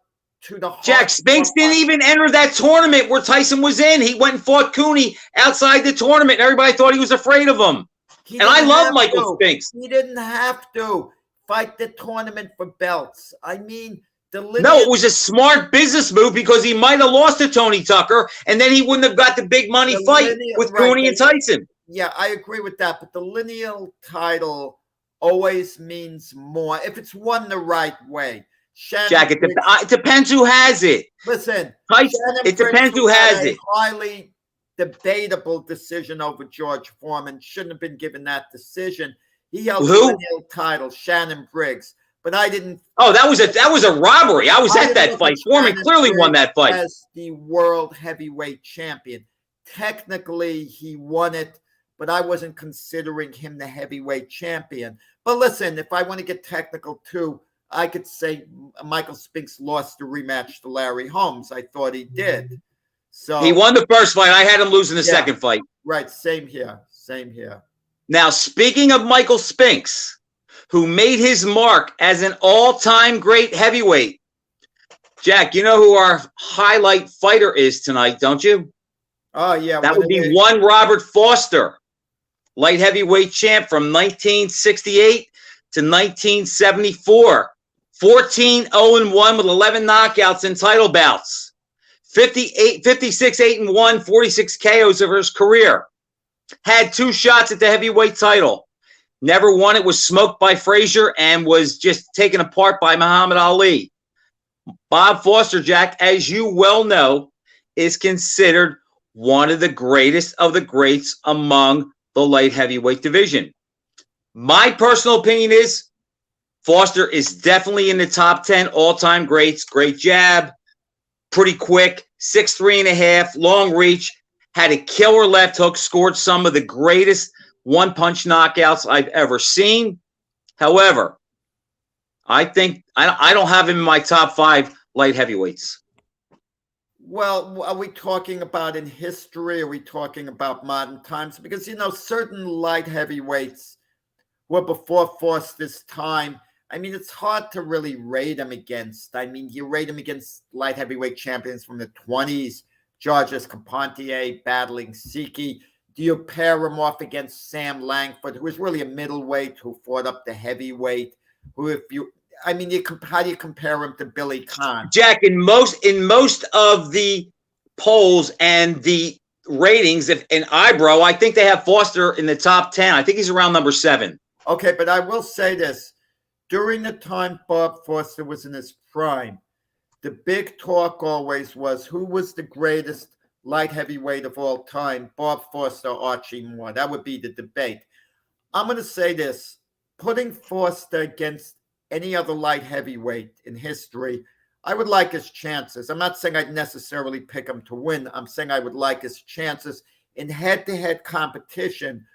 to the Jack, Spinks didn't even enter that tournament where Tyson was in. He went and fought Cooney outside the tournament, and everybody thought he was afraid of him. And I love Michael Spinks. He didn't have to fight the tournament for belts. I mean, no, it was a smart business move because he might have lost to Tony Tucker, and then he wouldn't have got the big money fight with Cooney and Tyson. Yeah, I agree with that. But the lineal title always means more if it's won the right way. Jack, it depends who has it. Listen, it depends who has it. Highly debatable decision over George Foreman. Shouldn't have been given that decision. He held the lineal title, Shannon Briggs. But I didn't. Oh, that was a robbery. I was at that fight. Foreman clearly won that fight as the world heavyweight champion. Technically, he won it, but I wasn't considering him the heavyweight champion. But listen, if I want to get technical too, I could say Michael Spinks lost the rematch to Larry Holmes. I thought he did. So he won the first fight. I had him losing the second fight. Right. Same here. Now, speaking of Michael Spinks, who made his mark as an all-time great heavyweight. Jack, you know who our highlight fighter is tonight, don't you? Oh, yeah. That would be one Robert Foster, light heavyweight champ from 1968 to 1974. 14-0-1 with 11 knockouts in title bouts. 56-8-1, 46 KOs over his career. Had 2 shots at the heavyweight title. Never won it, was smoked by Frazier, and was just taken apart by Muhammad Ali. Bob Foster, Jack, as you well know, is considered one of the greatest of the greats among the light heavyweight division. My personal opinion is Foster is definitely in the top 10 all-time greats. Great jab, pretty quick, 6'3.5", long reach, had a killer left hook, scored some of the greatest one-punch knockouts I've ever seen. However, I think I don't have him in my top 5 light heavyweights. Well, are we talking about in history? Are we talking about modern times? Because, certain light heavyweights were before Foster's time. I mean, it's hard to really rate him against. I mean, you rate him against light heavyweight champions from the 20s, Georges Carpentier battling Siki. Do you pair him off against Sam Langford, who was really a middleweight who fought up the heavyweight? How do you compare him to Billy Conn? Jack, in most of the polls and the ratings in Ibro, I think they have Foster in the top 10. I think he's around number 7. Okay, but I will say this. During the time Bob Foster was in his prime, the big talk always was who was the greatest light heavyweight of all time, Bob Foster or Archie Moore. That would be the debate. I'm going to say this. Putting Foster against any other light heavyweight in history, I would like his chances. I'm not saying I'd necessarily pick him to win. I'm saying I would like his chances in head-to-head competition.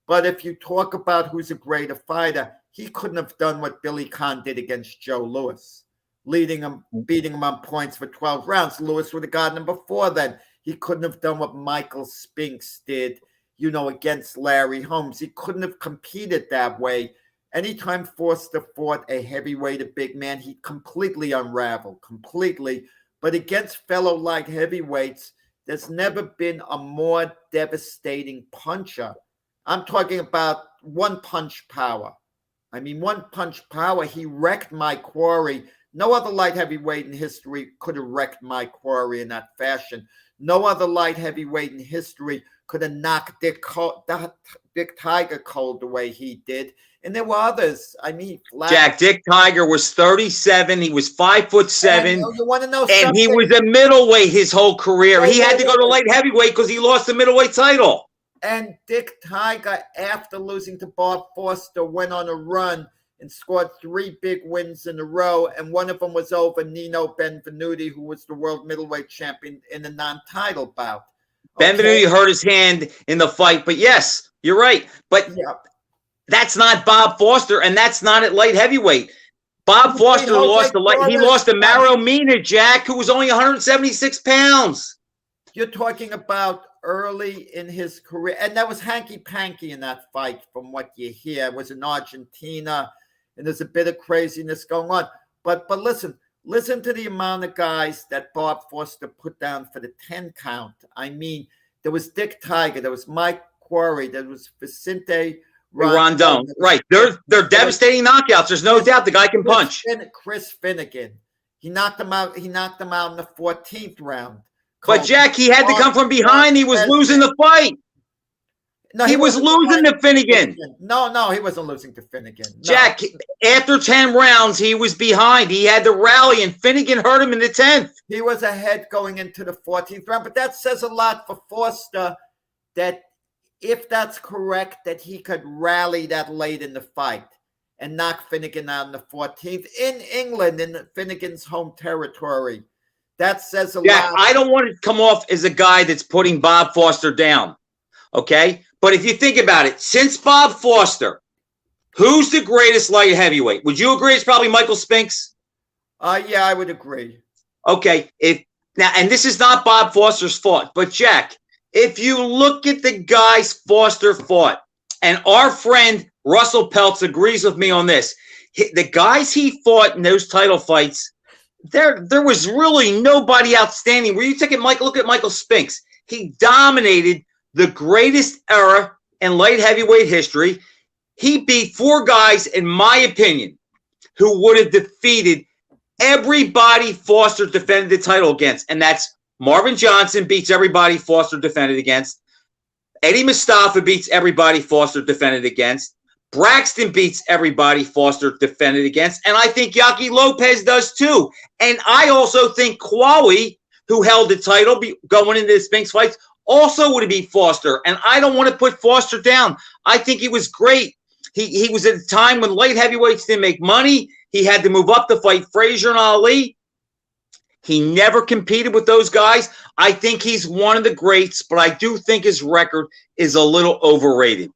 But if you talk about who's a greater fighter, he couldn't have done what Billy Conn did against Joe Louis, beating him on points for 12 rounds. Louis would have gotten him before then. He couldn't have done what Michael Spinks did, against Larry Holmes. He couldn't have competed that way. Anytime Foster fought a heavyweight, a big man, he completely unraveled, completely. But against fellow light heavyweights, there's never been a more devastating puncher. I'm talking about one-punch power. I mean, one-punch power. He wrecked Mike Quarry. No other light heavyweight in history could have wrecked Mike Quarry in that fashion. No other light heavyweight in history could have knocked Dick Tiger cold the way he did. And there were others. I mean, Jack, Dick Tiger was 37. He was 5'7". You want to know and something? He was a middleweight his whole career. He had to go to light heavyweight because he lost the middleweight title. And Dick Tiger, after losing to Bob Foster, went on a run and scored 3 big wins in a row. And one of them was over Nino Benvenuti, who was the world middleweight champion in a non-title bout. Benvenuti hurt his hand in the fight. But yes, you're right. But that's not Bob Foster, and that's not at light heavyweight. Bob Foster lost he lost to Mario Mina, Jack, who was only 176 pounds. You're talking about early in his career, and that was hanky-panky in that fight from what you hear. It was in Argentina, and there's a bit of craziness going on. But listen to the amount of guys that Bob Foster put down for the 10 count. I mean, there was Dick Tiger, there was Mike Qawi, there was Vicente Rondon. Right. They're devastating knockouts. There's no doubt the guy can punch. Chris Finnegan. He knocked him out. He knocked him out in the 14th round. But Jack, he had to come from behind. He was losing the fight. No, he was losing to Finnegan. No, he wasn't losing to Finnegan. No. Jack, after 10 rounds, he was behind. He had to rally, and Finnegan hurt him in the 10th. He was ahead going into the 14th round. But that says a lot for Foster, that if that's correct, that he could rally that late in the fight and knock Finnegan out in the 14th in England, in Finnegan's home territory. That says a lot. I don't want to come off as a guy that's putting Bob Foster down, okay? But if you think about it, since Bob Foster, who's the greatest light heavyweight? Would you agree it's probably Michael Spinks? Yeah, I would agree. Okay. And this is not Bob Foster's fault, but Jack, if you look at the guys Foster fought, and our friend Russell Peltz agrees with me on this, the guys he fought in those title fights, there was really nobody outstanding. Where you look at Michael Spinks, he dominated the greatest era in light heavyweight history. He beat 4 guys, in my opinion, who would have defeated everybody Foster defended the title against, and that's Marvin Johnson beats everybody Foster defended against. Eddie Mustafa beats everybody Foster defended against. Braxton beats everybody Foster defended against. And I think Yaki Lopez does too. And I also think Qawi, who held the title going into the Spinks fights, also would have beat Foster. And I don't want to put Foster down. I think he was great. He was at a time when light heavyweights didn't make money. He had to move up to fight Frazier and Ali. He never competed with those guys. I think he's one of the greats, but I do think his record is a little overrated.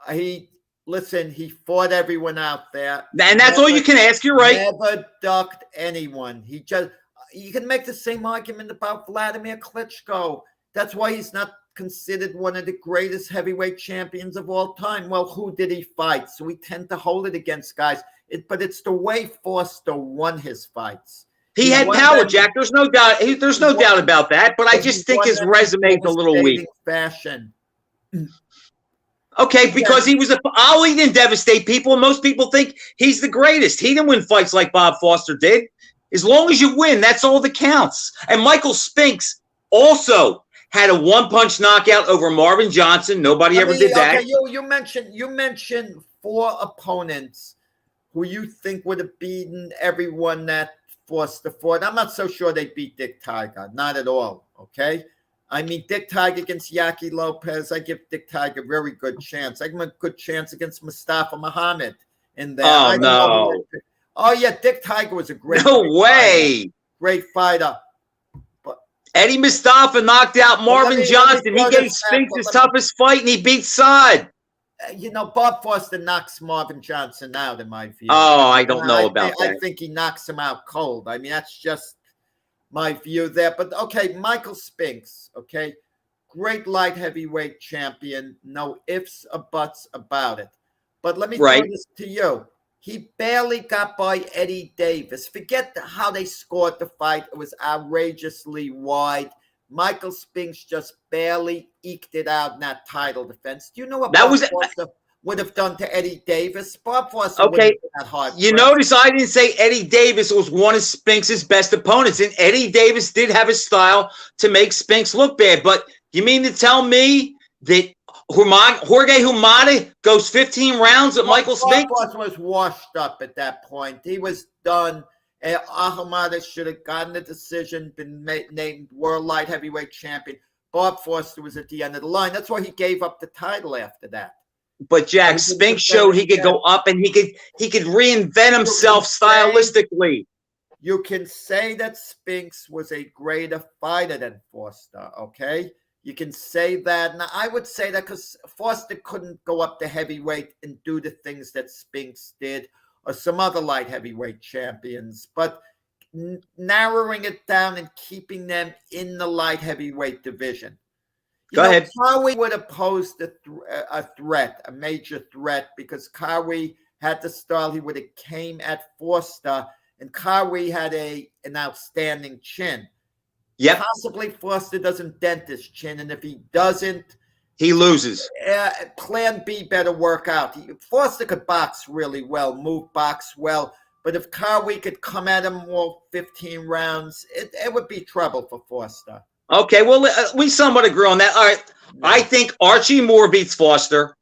He fought everyone out there. And that's all you can ask. You're right. Never ducked anyone. You can make the same argument about Vladimir Klitschko. That's why he's not considered one of the greatest heavyweight champions of all time. Well, who did he fight? So we tend to hold it against guys. But it's the way Foster won his fights. He had power, Jack. There's no doubt. There's no doubt about that. But I just think his resume is a little weak. Fashion. Okay, because Ali didn't devastate people, and most people think he's the greatest. He didn't win fights like Bob Foster did. As long as you win, that's all that counts. And Michael Spinks also had a one-punch knockout over Marvin Johnson. Nobody ever did that. Okay, you mentioned 4 opponents who you think would have beaten everyone that Foster fought. I'm not so sure they beat Dick Tiger. Not at all, okay? I mean, Dick Tiger against Yaki Lopez, I give Dick Tiger a very good chance. I give him a good chance against Mustafa Muhammad in there. Oh, no. Oh, yeah, Dick Tiger was a great way. Great fighter. But Eddie Mustafa knocked out Marvin Johnson. He gave Spinks his toughest fight, and he beat Saad. Bob Foster knocks Marvin Johnson out, in my view. Oh, I don't know about that. I think he knocks him out cold. I mean, that's just my view there. But, okay, Michael Spinks, okay, great light heavyweight champion. No ifs or buts about it. But let me throw this to you. He barely got by Eddie Davis. Forget how they scored the fight. It was outrageously wide. Michael Spinks just barely eked it out in that title defense. Do you know what Bob Foster would have done to Eddie Davis? Bob Foster would have been that hard. You notice I didn't say Eddie Davis was one of Spinks' best opponents, and Eddie Davis did have a style to make Spinks look bad. But You mean to tell me that Jorge Humada goes 15 rounds with Michael Spinks? Bob was washed up at that point. He was done. Humada should have gotten the decision, been named world light heavyweight champion. Bob Foster was at the end of the line. That's why he gave up the title after that. But Jack, Spinks showed he could go up and he could reinvent himself stylistically. You can say that Spinks was a greater fighter than Foster, okay? You can say that. Now, I would say that because Foster couldn't go up to heavyweight and do the things that Spinks did, or some other light heavyweight champions. But narrowing it down and keeping them in the light heavyweight division. Go ahead. Qawi would have posed a major threat, because Qawi had the style. He would have came at Foster, and Qawi had an outstanding chin. Yep. Possibly Foster doesn't dent his chin, and if he doesn't, he loses. Plan B better work out. Foster could box really well, box well, but if Qawi could come at him all 15 rounds, it would be trouble for Foster. Okay, well, we somewhat agree on that. All right, I think Archie Moore beats Foster.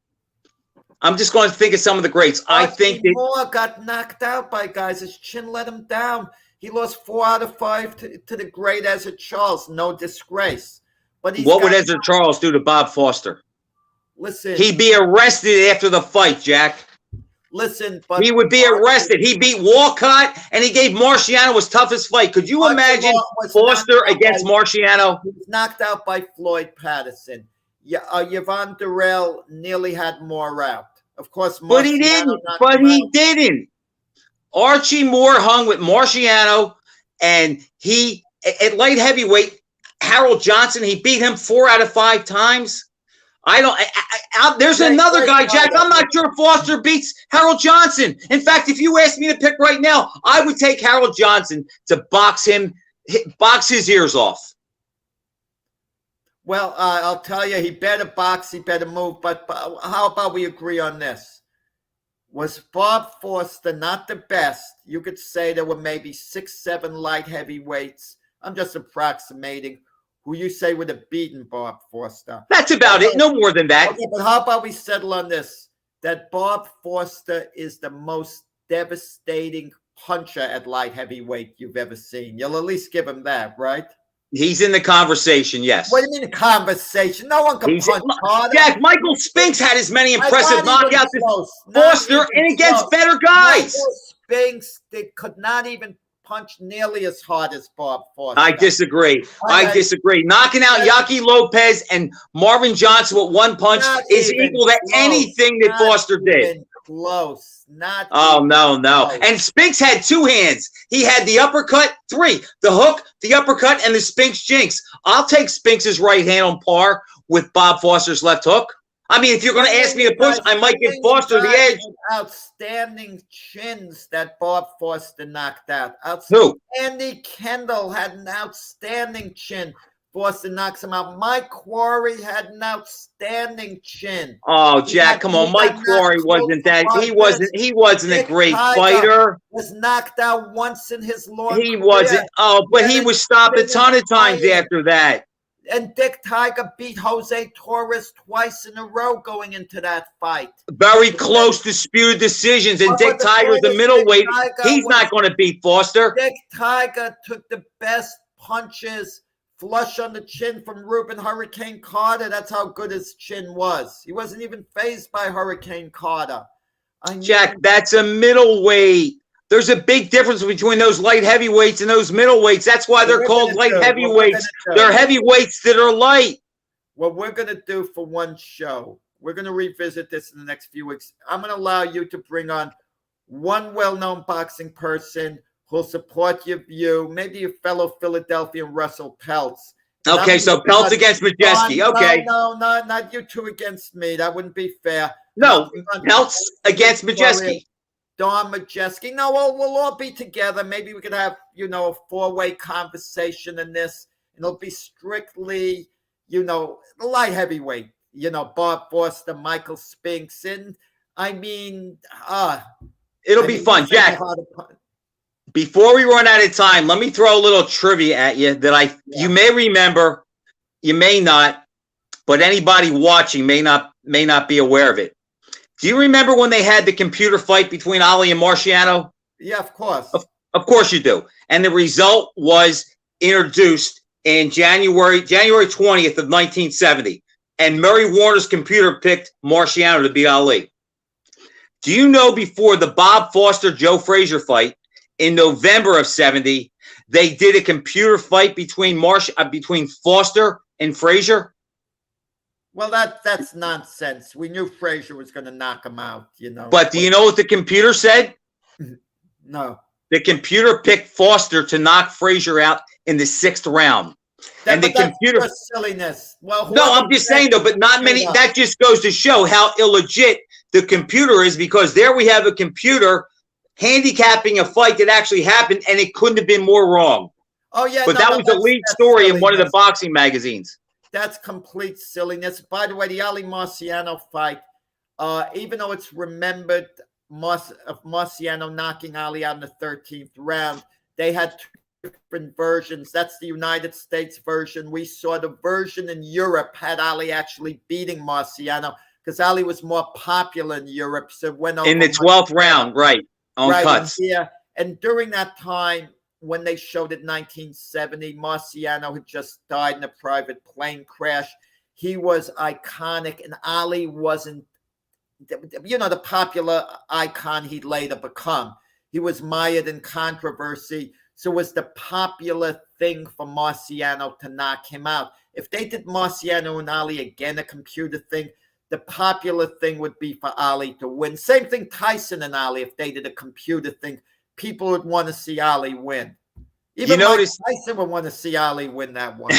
I'm just going to think of some of the greats. I think that Moore got knocked out by guys. His chin let him down. He lost 4 out of 5 to the great Ezra Charles. No disgrace. But what would Ezra Charles do to Bob Foster? Listen. He'd be arrested after the fight, Jack. Listen, but he would be arrested. He beat Walcott, and he gave Marciano his toughest fight. Could you imagine Foster against Marciano? He was knocked out by Floyd Patterson. Evander nearly had more out. Of course, but he didn't. But he didn't. Archie Moore hung with Marciano, and he at light heavyweight, Harold Johnson, he beat him 4 out of 5 times. There's another guy, Jack. I'm not sure Foster beats Harold Johnson. In fact, if you asked me to pick right now, I would take Harold Johnson to box his ears off. Well, I'll tell you, he better box, he better move. But how about we agree on this? Was Bob Foster not the best? You could say there were maybe 6, 7 light heavyweights. I'm just approximating who you say would have beaten Bob Foster. That's about it. No more than that. Okay, but how about we settle on this? That Bob Foster is the most devastating puncher at light heavyweight you've ever seen. You'll at least give him that, right? He's in the conversation, yes. What do you mean the conversation? No one can punch harder. Jack, Michael Spinks had as many impressive knockouts as Foster and against better guys. Michael Spinks could not even punch nearly as hard as Bob Foster. I disagree. I disagree. Knocking out Yaki Lopez and Marvin Johnson with 1 punch is equal to anything that Foster did. Close. No. And Spinks had 2 hands. He had the uppercut, 3, the hook, the uppercut, and the Spinks jinx. I'll take Spinks's right hand on par with Bob Foster's left hook. I mean, if you're going to ask me to push, I might give Foster the edge. Outstanding chins that Bob Foster knocked out. Who? Andy Kendall had an outstanding chin. Foster knocks him out. Mike Quarry had an outstanding chin. Oh, Jack, come on. Mike Quarry wasn't that. He wasn't a great fighter. Was knocked out once in his long He wasn't. Oh, but he was stopped a ton of times after that. And Dick Tiger beat Jose Torres twice in a row going into that fight. Very close disputed decisions. And Dick Tiger's the middleweight. He's not going to beat Foster. Dick Tiger took the best punches flush on the chin from Ruben Hurricane Carter. That's how good his chin was. He wasn't even fazed by Hurricane Carter. Jack, that's a middleweight. There's a big difference between those light heavyweights and those middleweights. That's why they're called light heavyweights. They're heavyweights that are light. What we're going to do for one show, we're going to revisit this in the next few weeks. I'm going to allow you to bring on one well-known boxing person who'll support your view, maybe your fellow Philadelphian Russell Peltz. Okay, so Peltz against Majeski. Okay. No, not you two against me. That wouldn't be fair. No, Peltz against Majeski. Don Majeski. No, we'll all be together. Maybe we could have, a 4-way conversation in this. And it'll be strictly, the light heavyweight. Bob Foster, Michael Spinks. And it'll be fun. Jack, before we run out of time, let me throw a little trivia at you that you may remember, you may not. but anybody watching may not be aware of it. Do you remember when they had the computer fight between Ali and Marciano? Yeah, of course. Of course you do. And the result was introduced in January 20th of 1970. And Murray Warner's computer picked Marciano to beat Ali. Do you know before the Bob Foster-Joe Frazier fight in November of 70, they did a computer fight between Foster and Frazier? Well, that's nonsense. We knew Frazier was going to knock him out, you know. But do you know what the computer said? No. The computer picked Foster to knock Frazier out in the 6th round. And the computer silliness. Well, no, I'm just saying though, but not many. That just goes to show how illegit the computer is, because there we have a computer handicapping a fight that actually happened, and it couldn't have been more wrong. Oh yeah, but that was the lead story in one of the boxing magazines. That's complete silliness. By the way, the Ali Marciano fight, even though it's remembered of Marciano knocking Ali out in the 13th round, they had two different versions. That's the United States version. We saw the version in Europe had Ali actually beating Marciano because Ali was more popular in Europe. So it went over in the 12th round, right, on cuts. Yeah, and during that time, when they showed it in 1970, Marciano had just died in a private plane crash. He was iconic, and Ali wasn't, you know, the popular icon he'd later become. He was mired in controversy, so it was the popular thing for Marciano to knock him out. If they did Marciano and Ali again, a computer thing, the popular thing would be for Ali to win. Same thing, Tyson and Ali, if they did a computer thing, people would want to see Ali win. Even Tyson would want to see Ali win that one.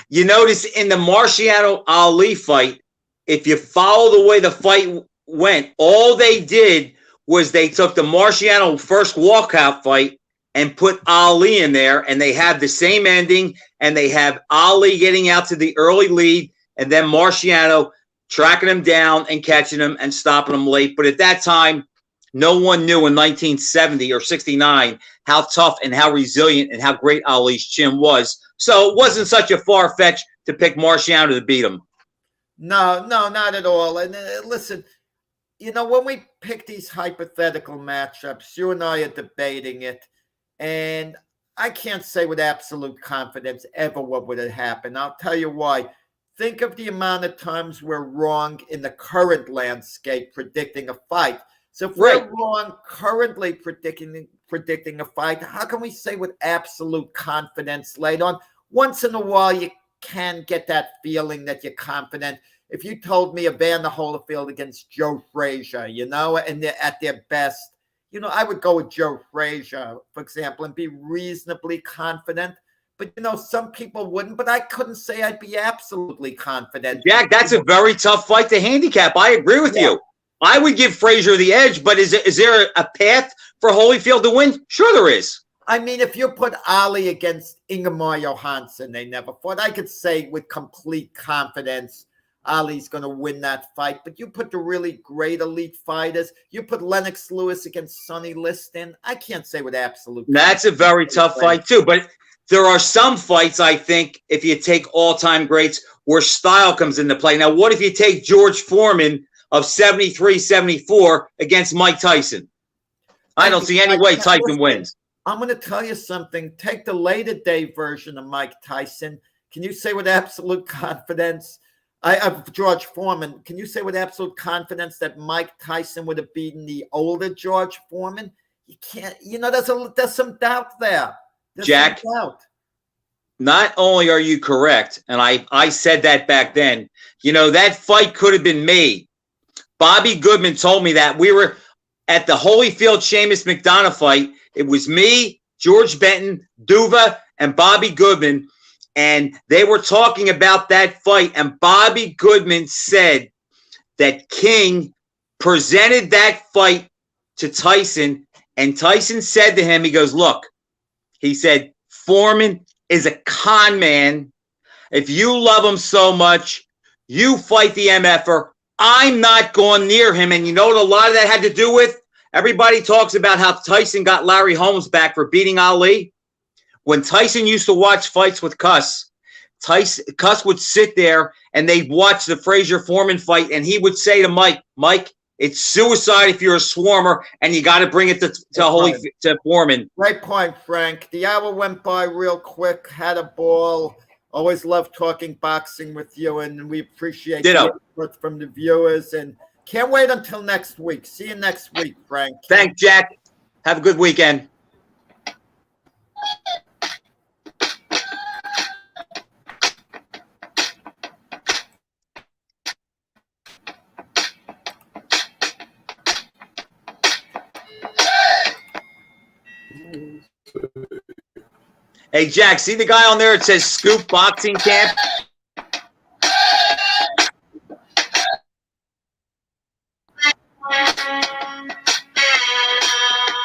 You notice in the Marciano-Ali fight, if you follow the way the fight went, all they did was they took the Marciano first walkout fight and put Ali in there, and they have the same ending, and they have Ali getting out to the early lead, and then Marciano tracking him down and catching him and stopping him late. But at that time, no one knew in 1970 or 69 how tough and how resilient and how great Ali's chin was. So it wasn't such a far-fetch to pick Marciano to beat him. No, not at all. And listen, you know, when we pick these hypothetical matchups, you and I are debating it, and I can't say with absolute confidence ever what would have happened. I'll tell you why. Think of the amount of times we're wrong in the current landscape predicting a fight. So if we're wrong currently predicting a fight, how can we say with absolute confidence later on? Once in a while, you can get that feeling that you're confident. If you told me Evander Holyfield against Joe Frazier, you know, and they're at their best, you know, I would go with Joe Frazier, for example, and be reasonably confident. But, you know, some people wouldn't, but I couldn't say I'd be absolutely confident. Jack, that's a very tough fight to handicap. I agree with you. I would give Frazier the edge, but is there a path for Holyfield to win? Sure there is. I mean, if you put Ali against Ingemar Johansson, they never fought, I could say with complete confidence Ali's going to win that fight. But you put the really great elite fighters, you put Lennox Lewis against Sonny Liston, I can't say with absolute confidence. That's a very tough fight too, but there are some fights, I think, if you take all-time greats, where style comes into play. Now, what if you take George Foreman of 73, 74 against Mike Tyson? I don't see any way Tyson wins. I'm going to tell you something. Take the later day version of Mike Tyson. Can you say with absolute confidence, of George Foreman, can you say with absolute confidence that Mike Tyson would have beaten the older George Foreman? You can't, you know, there's some doubt there. Jack, not only are you correct, and I said that back then, you know, that fight could have been made. Bobby Goodman told me that. We were at the Holyfield Seamus McDonough fight. It was me, George Benton, Duva, and Bobby Goodman, and they were talking about that fight, and Bobby Goodman said that King presented that fight to Tyson, and Tyson said to him, he goes, look, he said, Foreman is a con man. If you love him so much, you fight the MFer. I'm not going near him. And you know what a lot of that had to do with? Everybody talks about how Tyson got Larry Holmes back for beating Ali. When Tyson used to watch fights with Cuss, Cuss would sit there and they'd watch the Frazier Foreman fight, and he would say to Mike, it's suicide if you're a swarmer, and you got to bring it to Foreman. Great point, Frank. The hour went by real quick. Had a ball. Always love talking boxing with you, and we appreciate the input from the viewers. And can't wait until next week. See you next week, Frank. Thanks, Jack. Have a good weekend. Hey, Jack, see the guy on there? It says Scoop Boxing Camp.